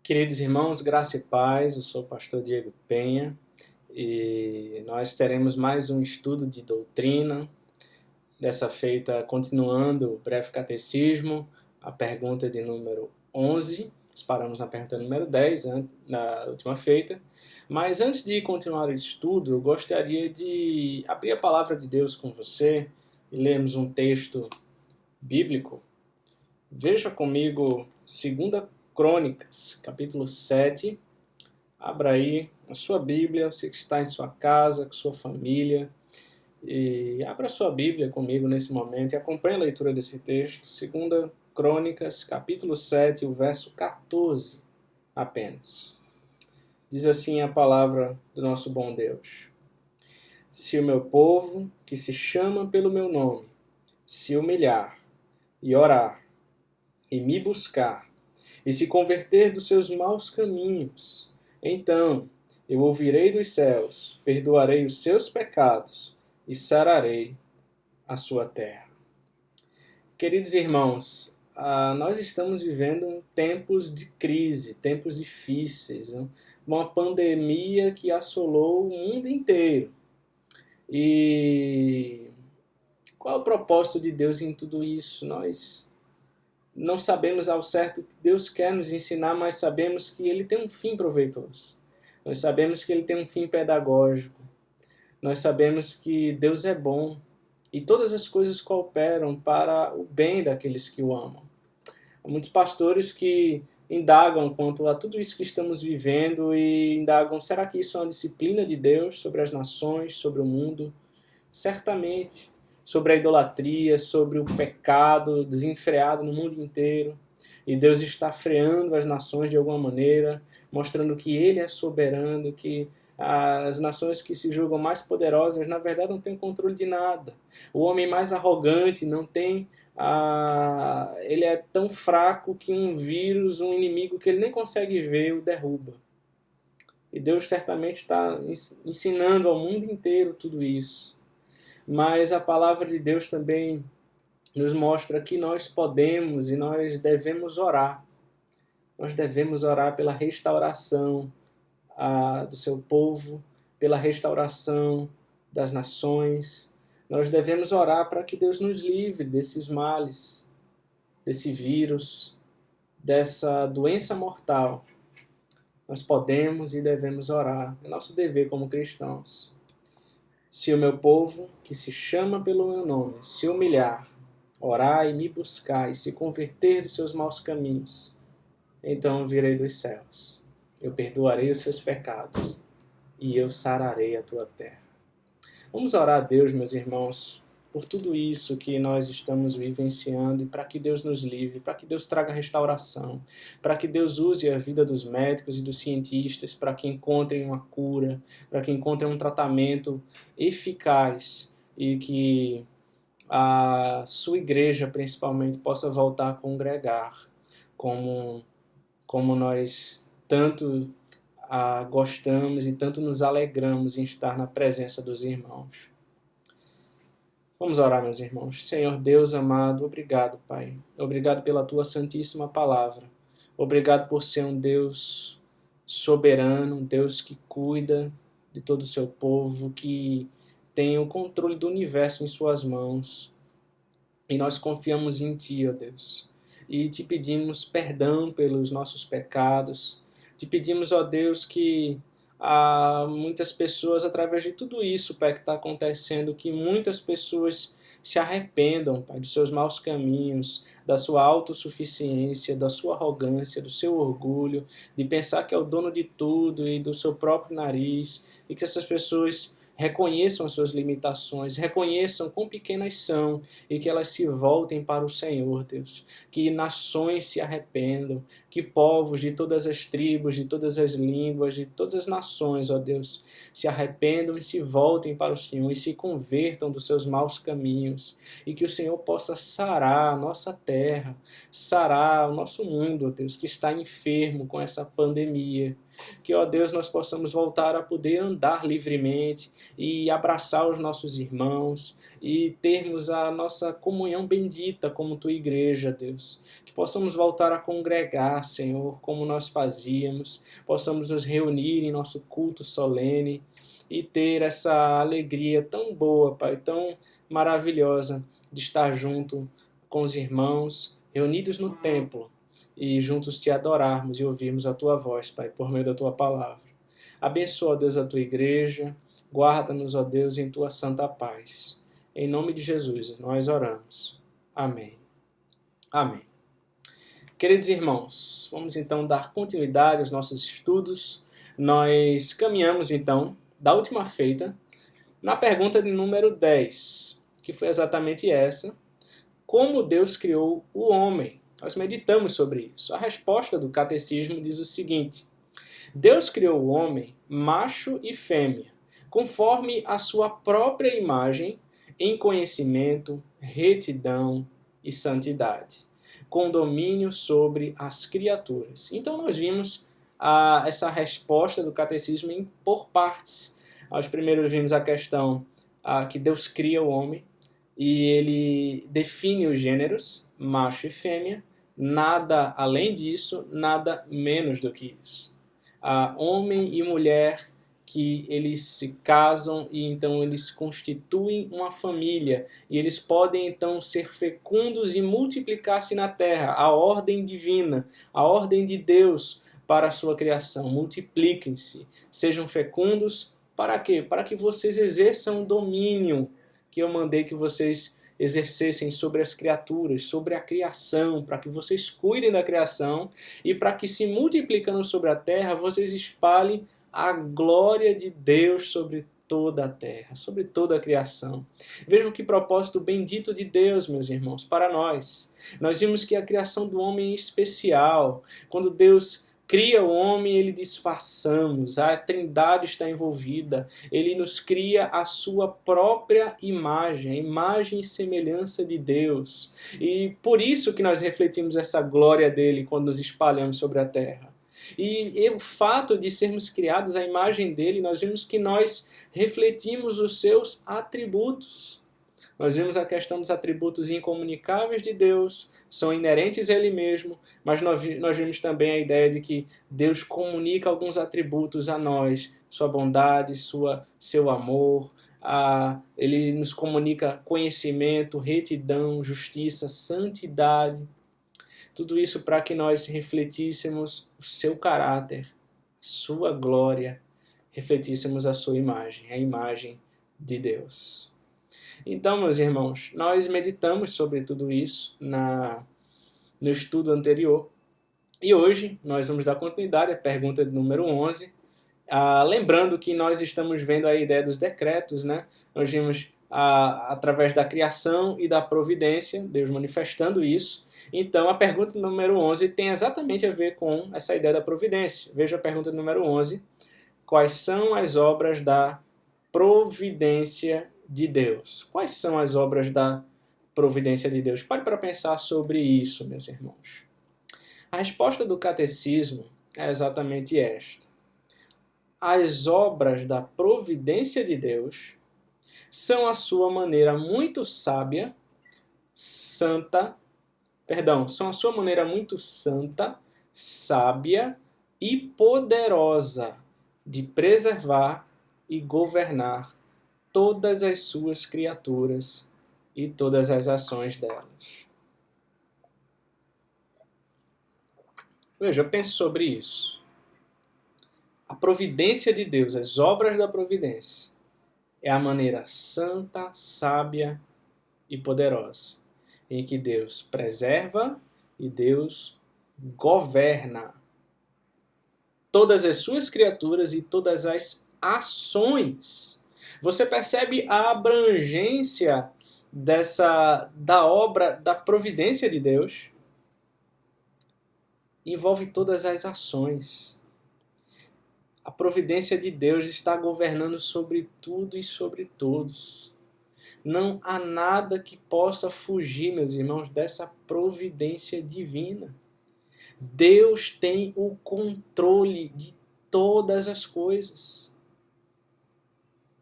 Queridos irmãos, graça e paz, eu sou o pastor Diego Penha e nós teremos mais um estudo de doutrina, dessa feita continuando o breve catecismo, a pergunta de número 11, nós paramos na pergunta número 10 na última feita, mas antes de continuar o estudo, eu gostaria de abrir a palavra de Deus com você e lermos um texto bíblico. Veja comigo 2 Crônicas, capítulo 7. Abra aí a sua Bíblia, você que está em sua casa, com sua família. E abra a sua Bíblia comigo nesse momento e acompanhe a leitura desse texto. 2 Crônicas, capítulo 7, o verso 14 apenas. Diz assim a palavra do nosso bom Deus. Se o meu povo, que se chama pelo meu nome, se humilhar e orar, e me buscar, e se converter dos seus maus caminhos, então eu ouvirei dos céus, perdoarei os seus pecados e sararei a sua terra. Queridos irmãos, nós estamos vivendo tempos de crise, tempos difíceis, uma pandemia que assolou o mundo inteiro. E qual é o propósito de Deus em tudo isso? Nós não sabemos ao certo o que Deus quer nos ensinar, mas sabemos que Ele tem um fim proveitoso. Nós sabemos que Ele tem um fim pedagógico. Nós sabemos que Deus é bom e todas as coisas cooperam para o bem daqueles que o amam. Há muitos pastores que indagam quanto a tudo isso que estamos vivendo e indagam, será que isso é uma disciplina de Deus sobre as nações, sobre o mundo? Certamente. Sobre a idolatria, sobre o pecado desenfreado no mundo inteiro. E Deus está freando as nações de alguma maneira, mostrando que Ele é soberano, que as nações que se julgam mais poderosas, na verdade, não têm controle de nada. O homem mais arrogante não tem... ele é tão fraco que um vírus, um inimigo que ele nem consegue ver, o derruba. E Deus certamente está ensinando ao mundo inteiro tudo isso. Mas a palavra de Deus também nos mostra que nós podemos e nós devemos orar. Nós devemos orar pela restauração do seu povo, pela restauração das nações. Nós devemos orar para que Deus nos livre desses males, desse vírus, dessa doença mortal. Nós podemos e devemos orar. É nosso dever como cristãos. Se o meu povo, que se chama pelo meu nome, se humilhar, orar e me buscar e se converter dos seus maus caminhos, então eu virei dos céus. Eu perdoarei os seus pecados e eu sararei a tua terra. Vamos orar a Deus, meus irmãos, por tudo isso que nós estamos vivenciando e para que Deus nos livre, para que Deus traga restauração, para que Deus use a vida dos médicos e dos cientistas para que encontrem uma cura, para que encontrem um tratamento eficaz e que a sua igreja, principalmente, possa voltar a congregar como nós tanto gostamos e tanto nos alegramos em estar na presença dos irmãos. Vamos orar, meus irmãos. Senhor Deus amado, obrigado, Pai. Obrigado pela Tua santíssima palavra. Obrigado por ser um Deus soberano, um Deus que cuida de todo o seu povo, que tem o controle do universo em Suas mãos. E nós confiamos em Ti, ó Deus. E Te pedimos perdão pelos nossos pecados. Te pedimos, ó Deus, que muitas pessoas, através de tudo isso, Pai, que está acontecendo, que muitas pessoas se arrependam, Pai, dos seus maus caminhos, da sua autossuficiência, da sua arrogância, do seu orgulho, de pensar que é o dono de tudo e do seu próprio nariz, e que essas pessoas reconheçam as suas limitações, reconheçam quão pequenas são e que elas se voltem para o Senhor, Deus. Que nações se arrependam, que povos de todas as tribos, de todas as línguas, de todas as nações, ó Deus, se arrependam e se voltem para o Senhor e se convertam dos seus maus caminhos. E que o Senhor possa sarar a nossa terra, sarar o nosso mundo, ó Deus, que está enfermo com essa pandemia. Que, ó Deus, nós possamos voltar a poder andar livremente e abraçar os nossos irmãos e termos a nossa comunhão bendita como tua igreja, Deus. Que possamos voltar a congregar, Senhor, como nós fazíamos, possamos nos reunir em nosso culto solene e ter essa alegria tão boa, Pai, tão maravilhosa de estar junto com os irmãos, reunidos no templo, e juntos te adorarmos e ouvirmos a tua voz, Pai, por meio da tua palavra. Abençoa, ó Deus, a tua igreja, guarda-nos, ó Deus, em tua santa paz. Em nome de Jesus, nós oramos. Amém. Amém. Queridos irmãos, vamos então dar continuidade aos nossos estudos. Nós caminhamos então da última feita na pergunta de número 10, que foi exatamente essa: como Deus criou o homem? Nós meditamos sobre isso. A resposta do catecismo diz o seguinte: Deus criou o homem, macho e fêmea, conforme a sua própria imagem, em conhecimento, retidão e santidade, com domínio sobre as criaturas. Então nós vimos essa resposta do catecismo por partes. Nós primeiro vimos a questão que Deus cria o homem e ele define os gêneros, macho e fêmea, nada além disso, nada menos do que isso. Homem e mulher que eles se casam e então eles constituem uma família e eles podem então ser fecundos e multiplicar-se na terra, a ordem divina, a ordem de Deus para a sua criação. Multipliquem-se, sejam fecundos. Para quê? Para que vocês exerçam o domínio que eu mandei que vocês exercessem sobre as criaturas, sobre a criação, para que vocês cuidem da criação e para que, se multiplicando sobre a terra, vocês espalhem a glória de Deus sobre toda a terra, sobre toda a criação. Vejam que propósito bendito de Deus, meus irmãos, para nós. Nós vimos que a criação do homem é especial. Quando Deus cria o homem, ele diz: façamos. A Trindade está envolvida. Ele nos cria a sua própria imagem, a imagem e semelhança de Deus. E por isso que nós refletimos essa glória dele quando nos espalhamos sobre a terra. E o fato de sermos criados à imagem dele, nós vimos que nós refletimos os seus atributos. Nós vimos a questão dos atributos incomunicáveis de Deus, são inerentes a Ele mesmo, mas nós vimos também a ideia de que Deus comunica alguns atributos a nós, sua bondade, seu amor, Ele nos comunica conhecimento, retidão, justiça, santidade, tudo isso para que nós refletíssemos o seu caráter, sua glória, refletíssemos a sua imagem, a imagem de Deus. Então, meus irmãos, nós meditamos sobre tudo isso no estudo anterior. E hoje nós vamos dar continuidade à pergunta de número 11. Lembrando que nós estamos vendo a ideia dos decretos, né? Nós vimos através da criação e da providência, Deus manifestando isso. Então, a pergunta número 11 tem exatamente a ver com essa ideia da providência. Veja a pergunta número 11. Quais são as obras da providência de Deus? Quais são as obras da providência de Deus? Pare para pensar sobre isso, meus irmãos. A resposta do catecismo é exatamente esta. As obras da providência de Deus são a sua maneira muito sábia, são a sua maneira muito santa, sábia e poderosa de preservar e governar todas as suas criaturas e todas as ações delas. Veja, pense sobre isso. A providência de Deus, as obras da providência, é a maneira santa, sábia e poderosa em que Deus preserva e Deus governa todas as suas criaturas e todas as ações. Você percebe a abrangência da obra da providência de Deus? Envolve todas as ações. A providência de Deus está governando sobre tudo e sobre todos. Não há nada que possa fugir, meus irmãos, dessa providência divina. Deus tem o controle de todas as coisas.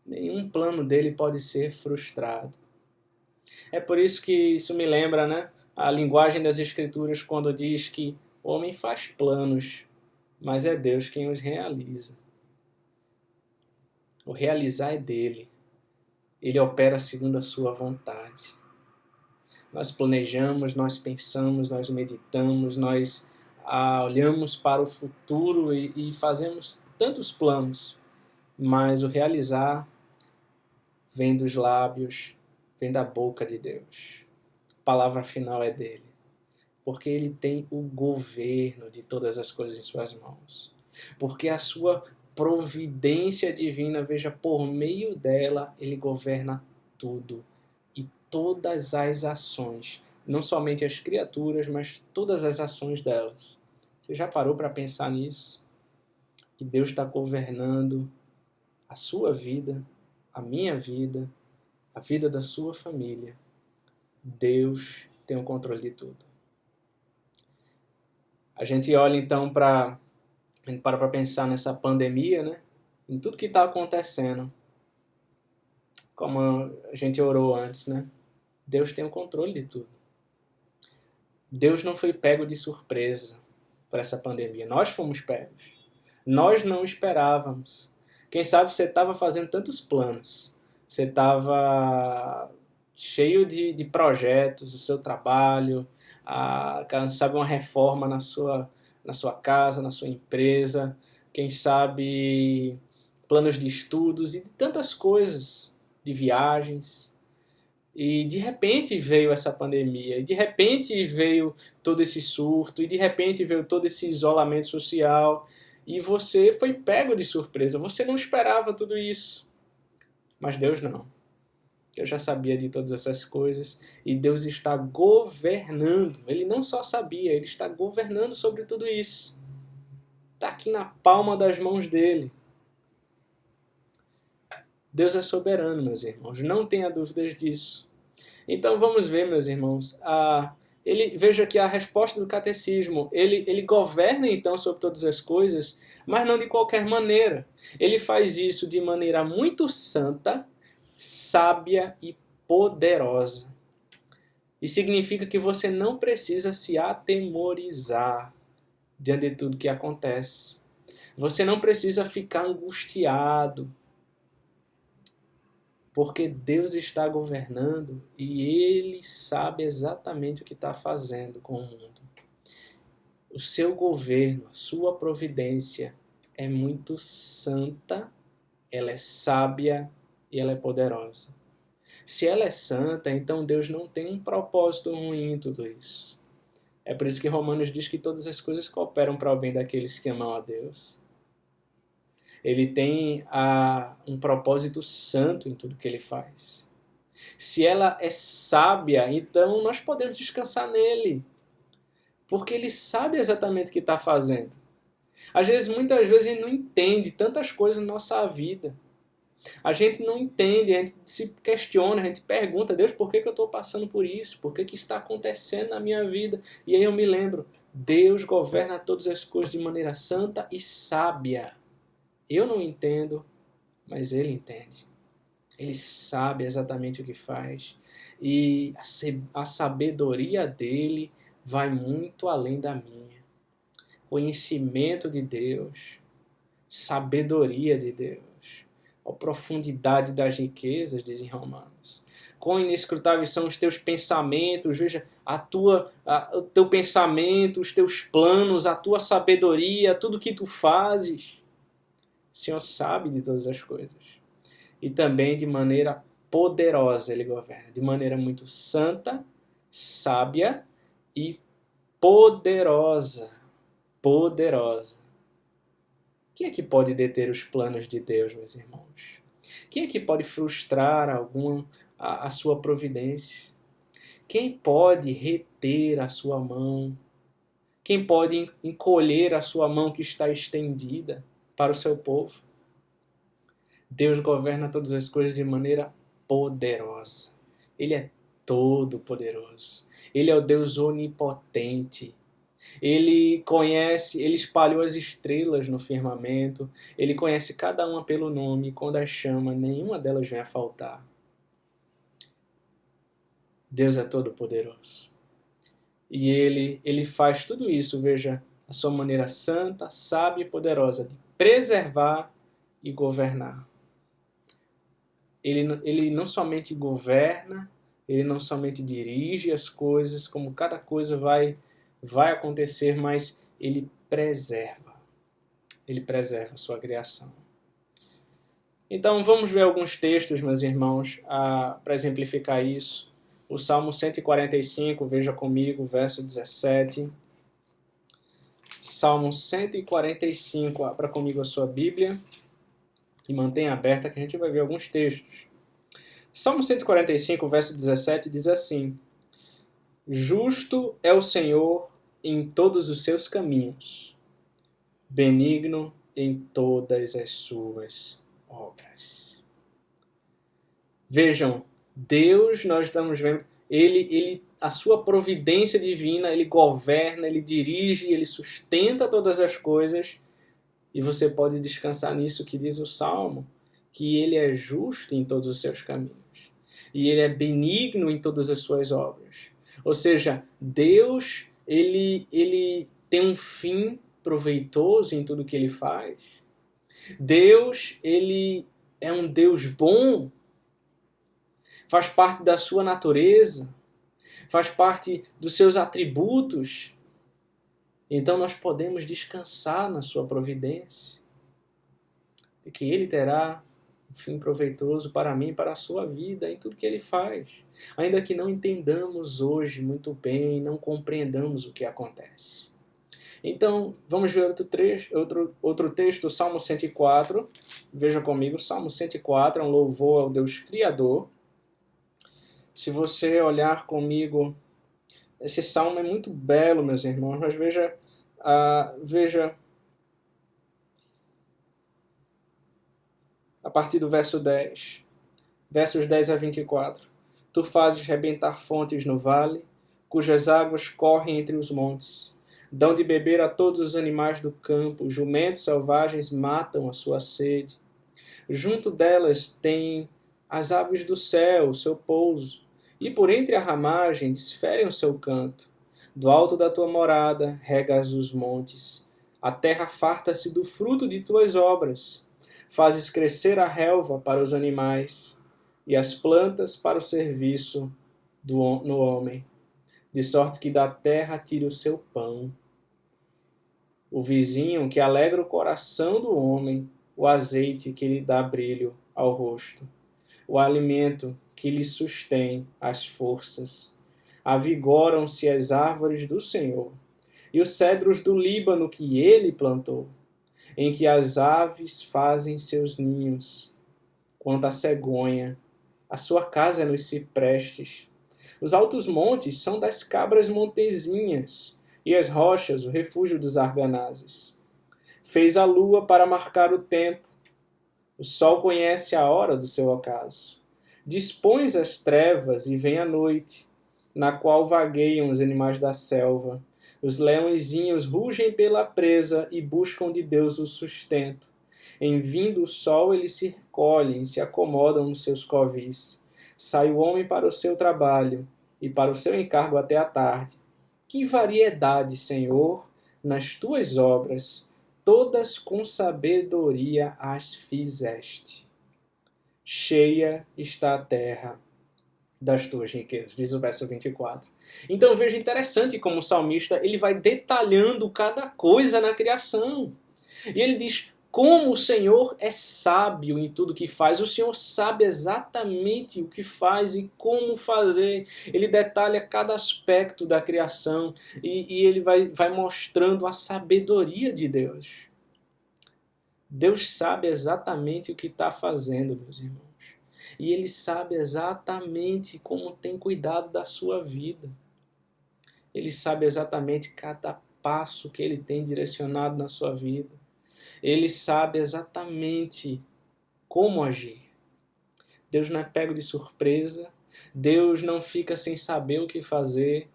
Nenhum plano dele pode ser frustrado. É por isso que isso me lembra, né, a linguagem das Escrituras quando diz que o homem faz planos, mas é Deus quem os realiza. O realizar é dele. Ele opera segundo a sua vontade. Nós planejamos, nós pensamos, nós meditamos, nós olhamos para o futuro e fazemos tantos planos, mas o realizar vem dos lábios, vem da boca de Deus. A palavra final é dele, porque ele tem o governo de todas as coisas em suas mãos. Porque a sua providência divina, veja, por meio dela, ele governa tudo. E todas as ações, não somente as criaturas, mas todas as ações delas. Você já parou para pensar nisso? Que Deus está governando a sua vida, a minha vida, a vida da sua família. Deus tem o controle de tudo. A gente olha então para pensar nessa pandemia, né? Em tudo que está acontecendo. Como a gente orou antes, né? Deus tem o controle de tudo. Deus não foi pego de surpresa por essa pandemia. Nós fomos pegos. Nós não esperávamos. Quem sabe você estava fazendo tantos planos. Você estava cheio de projetos, o seu trabalho, quem sabe uma reforma na sua casa, na sua empresa, quem sabe planos de estudos e de tantas coisas, de viagens. E de repente veio essa pandemia, e de repente veio todo esse surto, e de repente veio todo esse isolamento social, e você foi pego de surpresa, você não esperava tudo isso. Mas Deus não. Deus já sabia de todas essas coisas, e Deus está governando. Ele não só sabia, ele está governando sobre tudo isso. Está aqui na palma das mãos dele. Deus é soberano, meus irmãos, não tenha dúvidas disso. Então vamos ver, meus irmãos, veja que a resposta do catecismo, ele governa então sobre todas as coisas, mas não de qualquer maneira. Ele faz isso de maneira muito santa, sábia e poderosa. E significa que você não precisa se atemorizar diante de tudo que acontece. Você não precisa ficar angustiado, porque Deus está governando e Ele sabe exatamente o que está fazendo com o mundo. O seu governo, a sua providência é muito santa, ela é sábia e ela é poderosa. Se ela é santa, então Deus não tem um propósito ruim em tudo isso. É por isso que Romanos diz que todas as coisas cooperam para o bem daqueles que amam a Deus. Ele tem um propósito santo em tudo que ele faz. Se ela é sábia, então nós podemos descansar nele. Porque ele sabe exatamente o que está fazendo. Muitas vezes, a gente não entende tantas coisas na nossa vida. A gente não entende, a gente se questiona, a gente pergunta, Deus, por que eu estou passando por isso? Por que está acontecendo na minha vida? E aí eu me lembro, Deus governa todas as coisas de maneira santa e sábia. Eu não entendo, mas Ele entende. Ele sabe exatamente o que faz. E a sabedoria dele vai muito além da minha. Conhecimento de Deus, sabedoria de Deus, a profundidade das riquezas, dizem Romanos. Quão inescrutáveis são os teus pensamentos, veja, o teu pensamento, os teus planos, a tua sabedoria, tudo que tu fazes. O Senhor sabe de todas as coisas. E também de maneira poderosa Ele governa. De maneira muito santa, sábia e poderosa. Poderosa. Quem é que pode deter os planos de Deus, meus irmãos? Quem é que pode frustrar a sua providência? Quem pode reter a sua mão? Quem pode encolher a sua mão que está estendida para o seu povo? Deus governa todas as coisas de maneira poderosa. Ele é todo poderoso. Ele é o Deus onipotente. Ele conhece, ele espalhou as estrelas no firmamento, ele conhece cada uma pelo nome, e quando as chama, nenhuma delas vem a faltar. Deus é todo-poderoso. E ele faz tudo isso, veja, a sua maneira santa, sábia e poderosa de preservar e governar. Ele não somente governa, ele não somente dirige as coisas, como cada coisa vai acontecer, mas ele preserva. Ele preserva a sua criação. Então vamos ver alguns textos, meus irmãos, para exemplificar isso. O Salmo 145, veja comigo, verso 17. Salmo 145, abra comigo a sua Bíblia e mantenha aberta que a gente vai ver alguns textos. Salmo 145, verso 17 diz assim: Justo é o Senhor em todos os seus caminhos, benigno em todas as suas obras. Vejam, Deus, nós estamos vendo, a sua providência divina, ele governa, ele dirige, ele sustenta todas as coisas, e você pode descansar nisso que diz o Salmo, que ele é justo em todos os seus caminhos, e ele é benigno em todas as suas obras. Ou seja, Deus, ele tem um fim proveitoso em tudo que ele faz. Deus, ele é um Deus bom, faz parte da sua natureza, faz parte dos seus atributos. Então nós podemos descansar na sua providência, de que ele terá um fim proveitoso para mim e para a sua vida em tudo que ele faz. Ainda que não entendamos hoje muito bem, não compreendamos o que acontece. Então, vamos ver outro texto, Salmo 104. Veja comigo, Salmo 104 é um louvor ao Deus Criador. Se você olhar comigo, esse salmo é muito belo, meus irmãos, mas veja a partir do verso 10, versos 10 a 24. Tu fazes rebentar fontes no vale, cujas águas correm entre os montes. Dão de beber a todos os animais do campo, jumentos selvagens matam a sua sede. Junto delas tem as aves do céu, o seu pouso, e por entre a ramagem desferem o seu canto. Do alto da tua morada regas os montes. A terra farta-se do fruto de tuas obras. Fazes crescer a relva para os animais e as plantas para o serviço no homem, de sorte que da terra tire o seu pão. O vizinho que alegra o coração do homem, o azeite que lhe dá brilho ao rosto, o alimento que lhe sustém as forças. Avigoram-se as árvores do Senhor, e os cedros do Líbano que ele plantou, em que as aves fazem seus ninhos. Quanto à cegonha, a sua casa é nos ciprestes. Os altos montes são das cabras montezinhas, e as rochas o refúgio dos arganazes. Fez a lua para marcar o tempo. O sol conhece a hora do seu ocaso. Dispões as trevas e vem a noite, na qual vagueiam os animais da selva. Os leõezinhos rugem pela presa e buscam de Deus o sustento. Em vindo o sol, eles se recolhem, se acomodam nos seus covis. Sai o homem para o seu trabalho e para o seu encargo até a tarde. Que variedade, Senhor, nas tuas obras, todas com sabedoria as fizeste. Cheia está a terra das tuas riquezas, diz o verso 24. Então veja, interessante como o salmista ele vai detalhando cada coisa na criação. E ele diz, como o Senhor é sábio em tudo que faz, o Senhor sabe exatamente o que faz e como fazer. Ele detalha cada aspecto da criação e ele vai mostrando a sabedoria de Deus. Deus sabe exatamente o que está fazendo, meus irmãos. E Ele sabe exatamente como tem cuidado da sua vida. Ele sabe exatamente cada passo que Ele tem direcionado na sua vida. Ele sabe exatamente como agir. Deus não é pego de surpresa. Deus não fica sem saber o que fazer.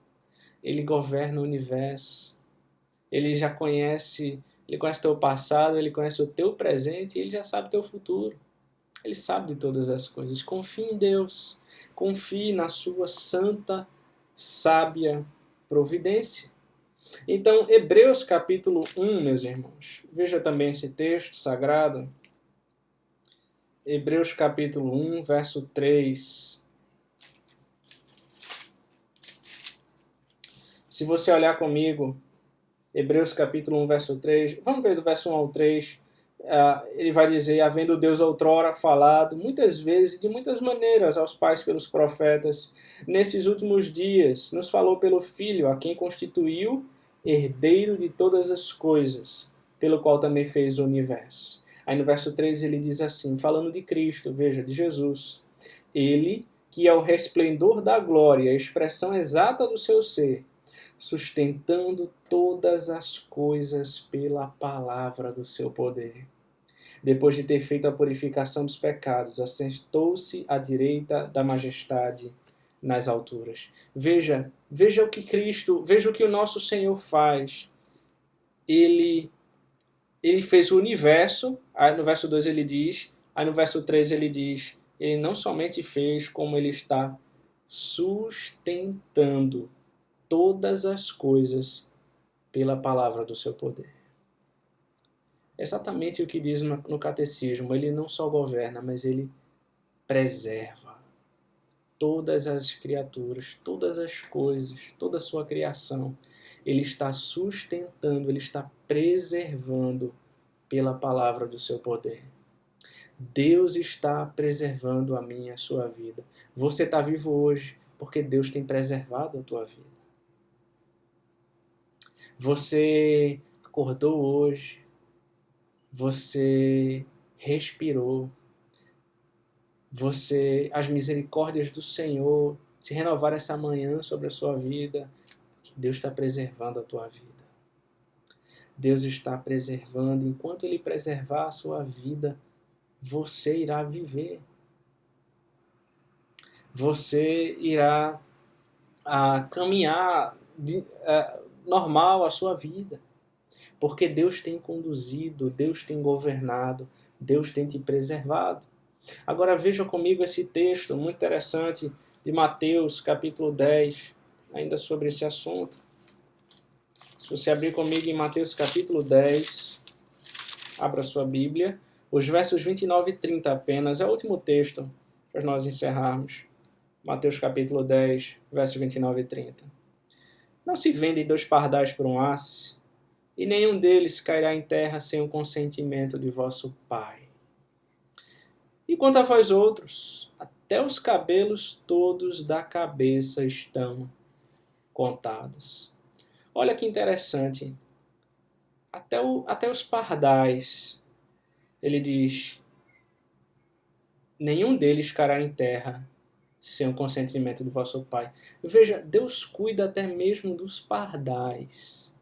Ele governa o universo. Ele já conhece, ele conhece teu passado, ele conhece o teu presente e ele já sabe o teu futuro. Ele sabe de todas as coisas. Confie em Deus. Confie na sua santa, sábia providência. Então, Hebreus capítulo 1, meus irmãos. Veja também esse texto sagrado. Hebreus capítulo 1, verso 3. Se você olhar comigo, Hebreus capítulo 1, verso 3, vamos ver do verso 1 ao 3, ele vai dizer, havendo Deus outrora falado, muitas vezes, de muitas maneiras, aos pais pelos profetas, nesses últimos dias, nos falou pelo Filho, a quem constituiu herdeiro de todas as coisas, pelo qual também fez o universo. Aí no verso 3 ele diz assim, falando de Cristo, veja, de Jesus, ele, que é o resplendor da glória, a expressão exata do seu ser, sustentando todas as coisas pela palavra do seu poder. Depois de ter feito a purificação dos pecados, assentou-se à direita da majestade nas alturas. Veja o que Cristo, veja o que o nosso Senhor faz. Ele fez o universo, aí no verso 2 ele diz, aí no verso 3 ele diz, ele não somente fez, como ele está sustentando todas as coisas pela palavra do seu poder. É exatamente o que diz no catecismo. Ele não só governa, mas ele preserva todas as criaturas, todas as coisas, toda a sua criação. Ele está sustentando, ele está preservando pela palavra do seu poder. Deus está preservando a minha e a sua vida. Você está vivo hoje porque Deus tem preservado a tua vida. Você acordou hoje, você respirou, as misericórdias do Senhor se renovaram essa manhã sobre a sua vida, que Deus está preservando a tua vida. Deus está preservando, enquanto Ele preservar a sua vida, você irá viver. Você irá caminhar normal a sua vida. Porque Deus tem conduzido, Deus tem governado, Deus tem te preservado. Agora veja comigo esse texto muito interessante de Mateus capítulo 10, ainda sobre esse assunto. Se você abrir comigo em Mateus capítulo 10, abra sua Bíblia, os versos 29 e 30 apenas, é o último texto para nós encerrarmos. Mateus capítulo 10, versos 29 e 30. Não se vendem 2 pardais por um asse, e nenhum deles cairá em terra sem o consentimento de vosso Pai. E quanto a vós outros, até os cabelos todos da cabeça estão contados. Olha que interessante. Até os pardais, ele diz, nenhum deles cairá em terra sem o consentimento de vosso Pai. Veja, Deus cuida até mesmo dos pardais.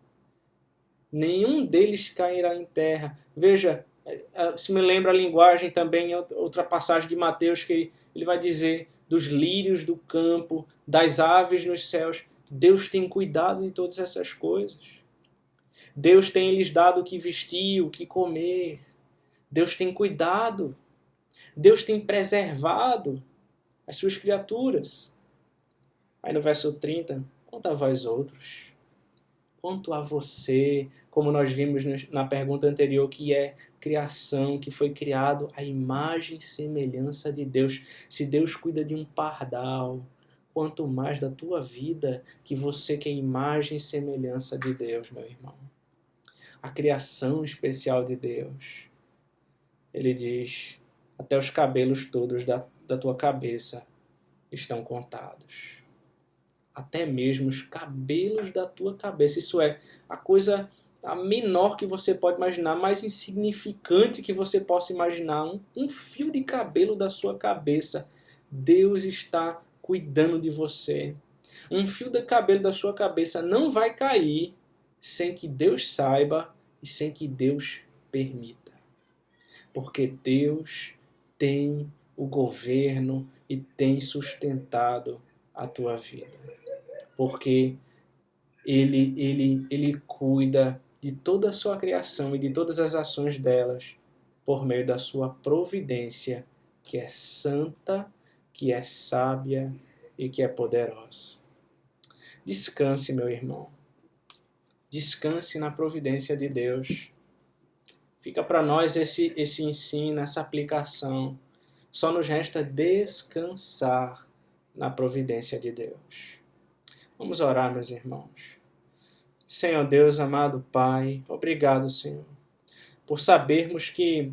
Nenhum deles cairá em terra. Veja, se me lembra a linguagem também, outra passagem de Mateus, que ele vai dizer dos lírios do campo, das aves nos céus. Deus tem cuidado de todas essas coisas. Deus tem lhes dado o que vestir, o que comer. Deus tem cuidado. Deus tem preservado as suas criaturas. Aí no verso 30, quanto a vós outros, quanto a você, como nós vimos na pergunta anterior, que é criação, que foi criado à imagem e semelhança de Deus. Se Deus cuida de um pardal, quanto mais da tua vida, que você que é imagem e semelhança de Deus, meu irmão. A criação especial de Deus. Ele diz, até os cabelos todos da tua cabeça estão contados. Até mesmo os cabelos da tua cabeça. Isso é a coisa a menor que você pode imaginar, mais insignificante que você possa imaginar. Um fio de cabelo da sua cabeça. Deus está cuidando de você. Um fio de cabelo da sua cabeça não vai cair sem que Deus saiba e sem que Deus permita. Porque Deus tem o governo e tem sustentado a tua vida. Porque Ele cuida de toda a sua criação e de todas as ações delas por meio da sua providência, que é santa, que é sábia e que é poderosa. Descanse, meu irmão. Descanse na providência de Deus. Fica para nós esse ensino, essa aplicação. Só nos resta descansar na providência de Deus. Vamos orar, meus irmãos. Senhor Deus, amado Pai, obrigado, Senhor, por sabermos que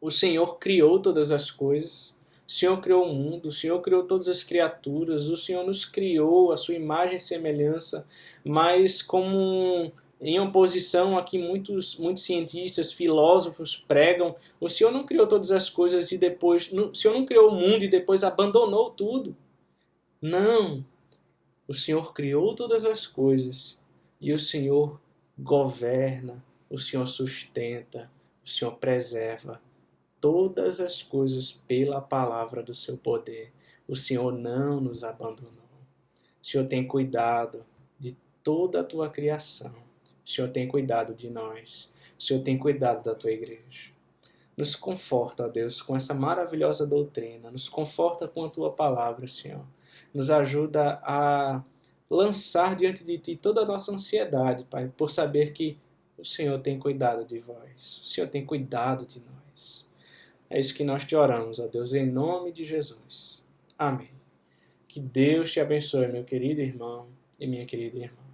o Senhor criou todas as coisas, o Senhor criou o mundo, o Senhor criou todas as criaturas, o Senhor nos criou a sua imagem e semelhança, mas como em oposição a que muitos cientistas, filósofos pregam, o Senhor não criou todas as coisas e depois, o Senhor não criou o mundo e depois abandonou tudo. Não, o Senhor criou todas as coisas e o Senhor governa, o Senhor sustenta, o Senhor preserva todas as coisas pela palavra do seu poder. O Senhor não nos abandonou. O Senhor tem cuidado de toda a tua criação. O Senhor tem cuidado de nós. O Senhor tem cuidado da tua igreja. Nos conforta, ó Deus, com essa maravilhosa doutrina. Nos conforta com a tua palavra, Senhor. Nos ajuda a lançar diante de ti toda a nossa ansiedade, Pai, por saber que o Senhor tem cuidado de vós. O Senhor tem cuidado de nós. É isso que nós te oramos, ó Deus, em nome de Jesus. Amém. Que Deus te abençoe, meu querido irmão e minha querida irmã.